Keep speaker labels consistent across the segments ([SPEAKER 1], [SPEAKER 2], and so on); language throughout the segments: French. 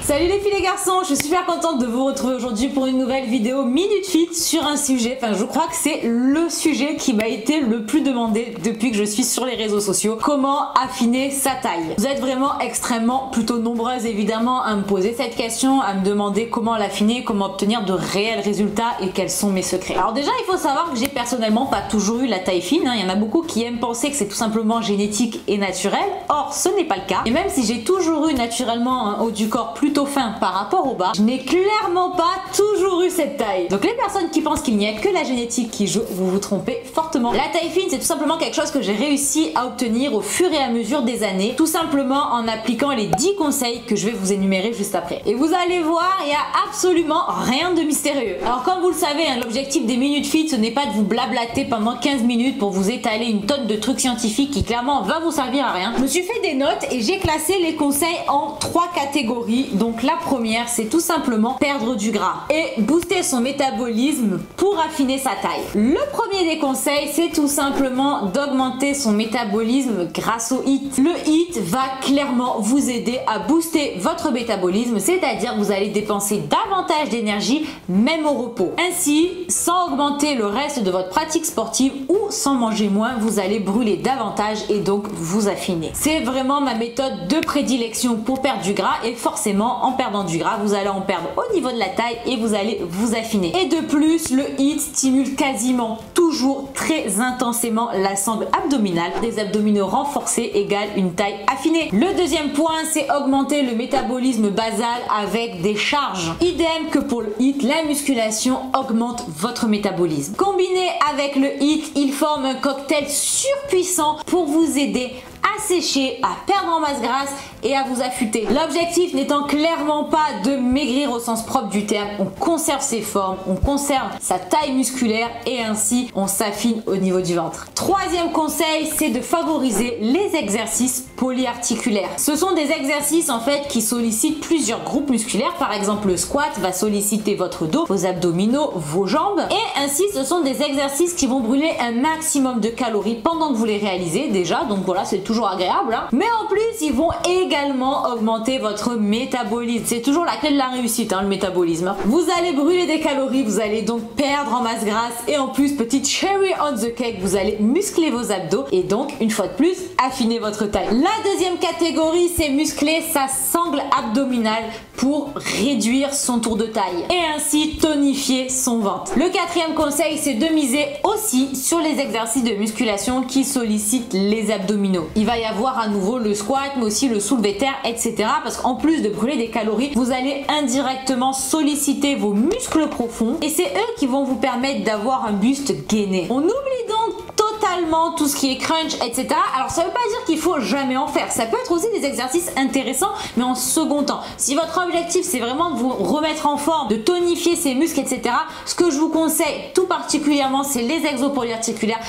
[SPEAKER 1] Salut les filles et les garçons, je suis super contente de vous retrouver aujourd'hui pour une nouvelle vidéo Minute Fit sur un sujet, je crois que c'est le sujet qui m'a été le plus demandé depuis que je suis sur les réseaux sociaux. Comment affiner sa taille? Vous êtes vraiment extrêmement plutôt nombreuses évidemment à me poser cette question, à me demander comment l'affiner, comment obtenir de réels résultats et quels sont mes secrets. Alors déjà il faut savoir que j'ai personnellement pas toujours eu la taille fine, il y en a beaucoup qui aiment penser que c'est tout simplement génétique et naturel, or ce n'est pas le cas. Et même si j'ai toujours eu naturellement un haut du corps plutôt fin par rapport au bas, je n'ai clairement pas toujours eu cette taille. Donc les personnes qui pensent qu'il n'y a que la génétique qui joue, vous vous trompez fortement. La taille fine c'est tout simplement quelque chose que j'ai réussi à obtenir au fur et à mesure des années, tout simplement en appliquant les 10 conseils que je vais vous énumérer juste après. Et vous allez voir, il n'y a absolument rien de mystérieux. Alors comme vous le savez, l'objectif des Minutes Fit ce n'est pas de vous blablater pendant 15 minutes pour vous étaler une tonne de trucs scientifiques qui clairement va vous servir à rien. Je me suis fait des notes et j'ai classé les conseils en 3 catégories. Donc la première c'est tout simplement perdre du gras et booster son métabolisme pour affiner sa taille. Le premier des conseils c'est tout simplement d'augmenter son métabolisme grâce au HIIT. Le HIIT va clairement vous aider à booster votre métabolisme, c'est-à-dire que vous allez dépenser davantage d'énergie même au repos. Ainsi, sans augmenter le reste de votre pratique sportive ou sans manger moins, vous allez brûler davantage et donc vous affiner. C'est vraiment ma méthode de prédilection pour perdre du gras et forcément en perdant du gras, vous allez en perdre au niveau de la taille et vous allez vous affiner. Et de plus, le HIIT stimule quasiment toujours très intensément la sangle abdominale. Des abdominaux renforcés égale une taille affinée. Le deuxième point, c'est augmenter le métabolisme basal avec des charges. Idem que pour le HIIT, la musculation augmente votre métabolisme. Combiné avec le HIIT, il forme un cocktail surpuissant pour vous aider à sécher, à perdre en masse grasse et à vous affûter. L'objectif n'étant clairement pas de maigrir au sens propre du terme, on conserve ses formes, on conserve sa taille musculaire et ainsi on s'affine au niveau du ventre. Troisième conseil, c'est de favoriser les exercices polyarticulaires. Ce sont des exercices en fait qui sollicitent plusieurs groupes musculaires. Par exemple, le squat va solliciter votre dos, vos abdominaux, vos jambes et ainsi ce sont des exercices qui vont brûler un maximum de calories pendant que vous les réalisez déjà, donc voilà, c'est toujours agréable, mais en plus ils vont également augmenter votre métabolisme. C'est toujours la clé de la réussite, le métabolisme. Vous allez brûler des calories, vous allez donc perdre en masse grasse et en plus, petite cherry on the cake, vous allez muscler vos abdos et donc une fois de plus affiner votre taille. La deuxième catégorie, c'est muscler sa sangle abdominale pour réduire son tour de taille et ainsi tonifier son ventre. Le quatrième conseil, c'est de miser aussi sur les exercices de musculation qui sollicitent les abdominaux. Il va y avoir à nouveau le squat mais aussi le soulevé de terre, etc. parce qu'en plus de brûler des calories, vous allez indirectement solliciter vos muscles profonds et c'est eux qui vont vous permettre d'avoir un buste gainé. On oublie donc totalement tout ce qui est crunch, etc. Alors ça veut pas dire qu'il faut jamais en faire, ça peut être aussi des exercices intéressants mais en second temps. Si votre objectif c'est vraiment de vous remettre en forme, de tonifier ses muscles, etc., ce que je vous conseille tout particulièrement c'est les exos polyarticulaires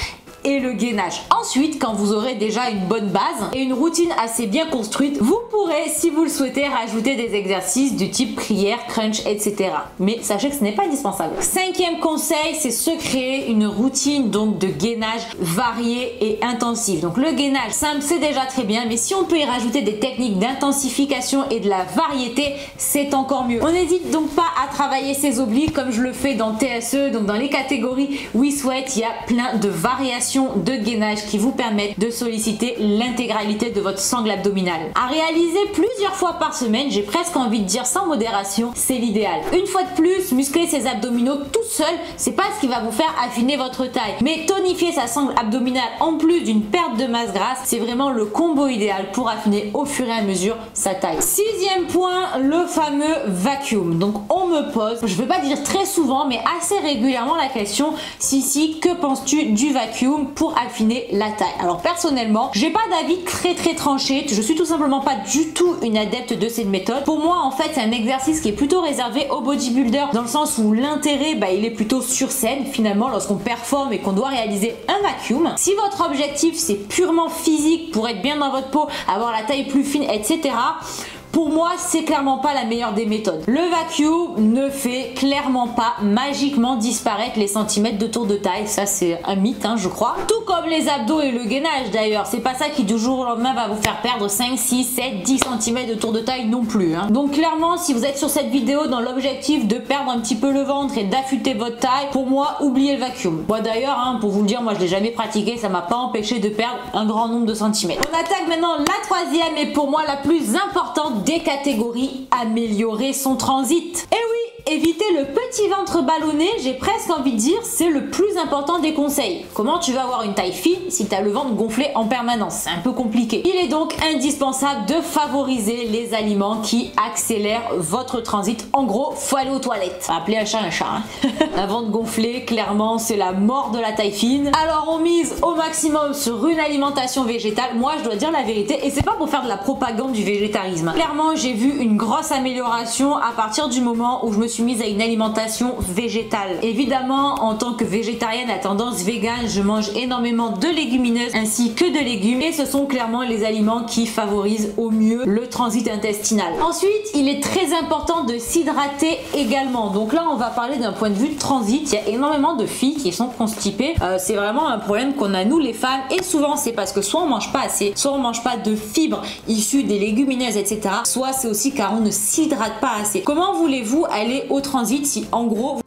[SPEAKER 1] et le gainage. Ensuite, quand vous aurez déjà une bonne base et une routine assez bien construite, vous pourrez, si vous le souhaitez, rajouter des exercices du type prière, crunch, etc. Mais sachez que ce n'est pas indispensable. Cinquième conseil, c'est se créer une routine donc de gainage variée et intensive. Donc le gainage simple, c'est déjà très bien, mais si on peut y rajouter des techniques d'intensification et de la variété, c'est encore mieux. On n'hésite donc pas à travailler ses obliques comme je le fais dans TSE, donc dans les catégories We Sweat, il y a plein de variations de gainage qui vous permettent de solliciter l'intégralité de votre sangle abdominale. À réaliser plusieurs fois par semaine, j'ai presque envie de dire sans modération, c'est l'idéal. Une fois de plus, muscler ses abdominaux tout seul, c'est pas ce qui va vous faire affiner votre taille. Mais tonifier sa sangle abdominale en plus d'une perte de masse grasse, c'est vraiment le combo idéal pour affiner au fur et à mesure sa taille. Sixième point, le fameux vacuum. Donc on me pose, je vais pas dire très souvent, mais assez régulièrement la question, Sissi, que penses-tu du vacuum pour affiner la taille? Alors personnellement, j'ai pas d'avis très tranché, je suis tout simplement pas du tout une adepte de cette méthode. Pour moi en fait c'est un exercice qui est plutôt réservé aux bodybuilders dans le sens où l'intérêt il est plutôt sur scène finalement lorsqu'on performe et qu'on doit réaliser un vacuum. Si votre objectif c'est purement physique pour être bien dans votre peau, avoir la taille plus fine, etc., pour moi, c'est clairement pas la meilleure des méthodes. Le vacuum ne fait clairement pas magiquement disparaître les centimètres de tour de taille. Ça, c'est un mythe, hein, je crois. Tout comme les abdos et le gainage d'ailleurs. C'est pas ça qui du jour au lendemain va vous faire perdre 5, 6, 7, 10 cm de tour de taille non plus. Hein. Donc clairement, si vous êtes sur cette vidéo dans l'objectif de perdre un petit peu le ventre et d'affûter votre taille, pour moi, oubliez le vacuum. Moi d'ailleurs, hein, pour vous le dire, moi je l'ai jamais pratiqué, ça m'a pas empêché de perdre un grand nombre de centimètres. On attaque maintenant la troisième et pour moi la plus importante des catégories, améliorer son transit. Et oui, éviter le petit ventre ballonné, j'ai presque envie de dire, c'est le plus important des conseils. Comment tu vas avoir une taille fine si tu as le ventre gonflé en permanence? C'est un peu compliqué. Il est donc indispensable de favoriser les aliments qui accélèrent votre transit. En gros, faut aller aux toilettes. Appeler un chat un chat. Hein. Un ventre gonflé, clairement, c'est la mort de la taille fine. Alors on mise au maximum sur une alimentation végétale. Moi, je dois dire la vérité, et c'est pas pour faire de la propagande du végétarisme. Clairement, j'ai vu une grosse amélioration à partir du moment où je me suis mise à une alimentation végétale. Évidemment, en tant que végétarienne à tendance végane, je mange énormément de légumineuses ainsi que de légumes et ce sont clairement les aliments qui favorisent au mieux le transit intestinal. Ensuite, il est très important de s'hydrater également. Donc là, on va parler d'un point de vue de transit. Il y a énormément de filles qui sont constipées. C'est vraiment un problème qu'on a nous les femmes et souvent c'est parce que soit on mange pas assez, soit on mange pas de fibres issues des légumineuses, etc. Soit c'est aussi car on ne s'hydrate pas assez. Comment voulez-vous aller au transit si en gros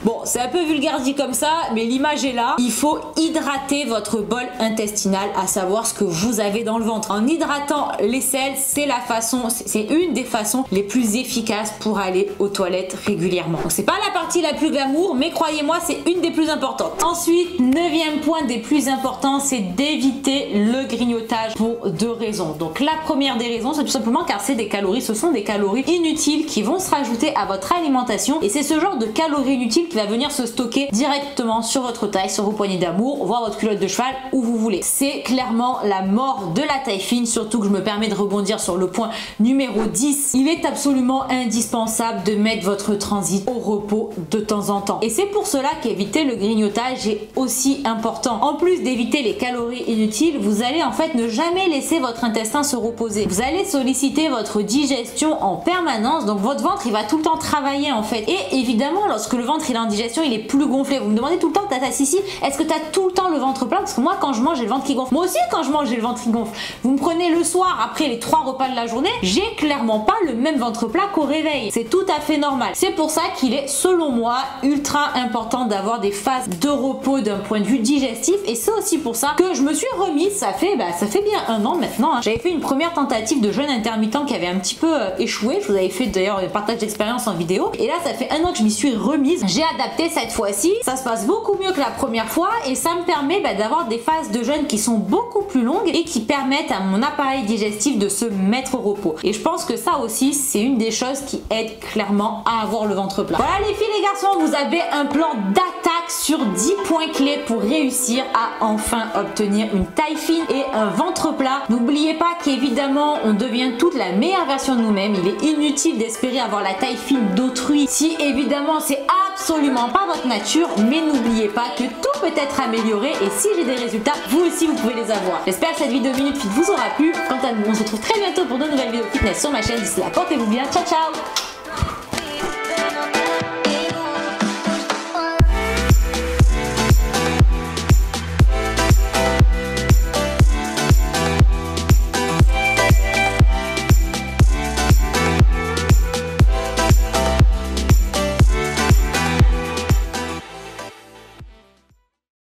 [SPEAKER 1] bon, c'est un peu vulgaire dit comme ça, mais l'image est là. Il faut hydrater votre bol intestinal, à savoir ce que vous avez dans le ventre. En hydratant les selles, c'est la façon, c'est une des façons les plus efficaces pour aller aux toilettes régulièrement. Donc c'est pas la partie la plus glamour, mais croyez-moi, c'est une des plus importantes. Ensuite, 9e point des plus importants, c'est d'éviter le grignotage pour 2 raisons. Donc la première des raisons, c'est tout simplement car c'est des calories, ce sont des calories inutiles qui vont se rajouter à votre alimentation et c'est ce genre de calories inutile qui va venir se stocker directement sur votre taille, sur vos poignées d'amour, voire votre culotte de cheval, où vous voulez. C'est clairement la mort de la taille fine, surtout que je me permets de rebondir sur le point numéro 10. Il est absolument indispensable de mettre votre transit au repos de temps en temps. Et c'est pour cela qu'éviter le grignotage est aussi important. En plus d'éviter les calories inutiles, vous allez en fait ne jamais laisser votre intestin se reposer. Vous allez solliciter votre digestion en permanence, donc votre ventre il va tout le temps travailler en fait. Et évidemment, lorsque le ventre il est en digestion, il est plus gonflé. Vous me demandez tout le temps, Tata Sissi, est-ce que tu as tout le temps le ventre plein? Parce que moi, quand je mange, j'ai le ventre qui gonfle. Moi aussi, quand je mange, j'ai le ventre qui gonfle. Vous me prenez le soir, après les 3 repas de la journée, j'ai clairement pas le même ventre plat qu'au réveil. C'est tout à fait normal. C'est pour ça qu'il est, selon moi, ultra important d'avoir des phases de repos d'un point de vue digestif. Et c'est aussi pour ça que je me suis remise, ça fait bien 1 an maintenant. Hein. J'avais fait une première tentative de jeûne intermittent qui avait un petit peu échoué. Je vous avais fait d'ailleurs un partage d'expérience en vidéo. Et là, ça fait 1 an que je m'y suis remise. J'ai adapté cette fois-ci, ça se passe beaucoup mieux que la première fois et ça me permet d'avoir des phases de jeûne qui sont beaucoup plus longues et qui permettent à mon appareil digestif de se mettre au repos. Et je pense que ça aussi, c'est une des choses qui aide clairement à avoir le ventre plat. Voilà les filles, les garçons, vous avez un plan d'attaque sur 10 points clés pour réussir à enfin obtenir une taille fine et un ventre plat. N'oubliez pas qu'évidemment, on devient toute la meilleure version de nous-mêmes. Il est inutile d'espérer avoir la taille fine d'autrui si évidemment c'est absolument pas votre nature, mais n'oubliez pas que tout peut être amélioré et si j'ai des résultats, vous aussi vous pouvez les avoir. J'espère que cette vidéo Minute Fit vous aura plu. Quant à nous, on se retrouve très bientôt pour de nouvelles vidéos fitness sur ma chaîne. D'ici là, portez-vous bien. Ciao ciao.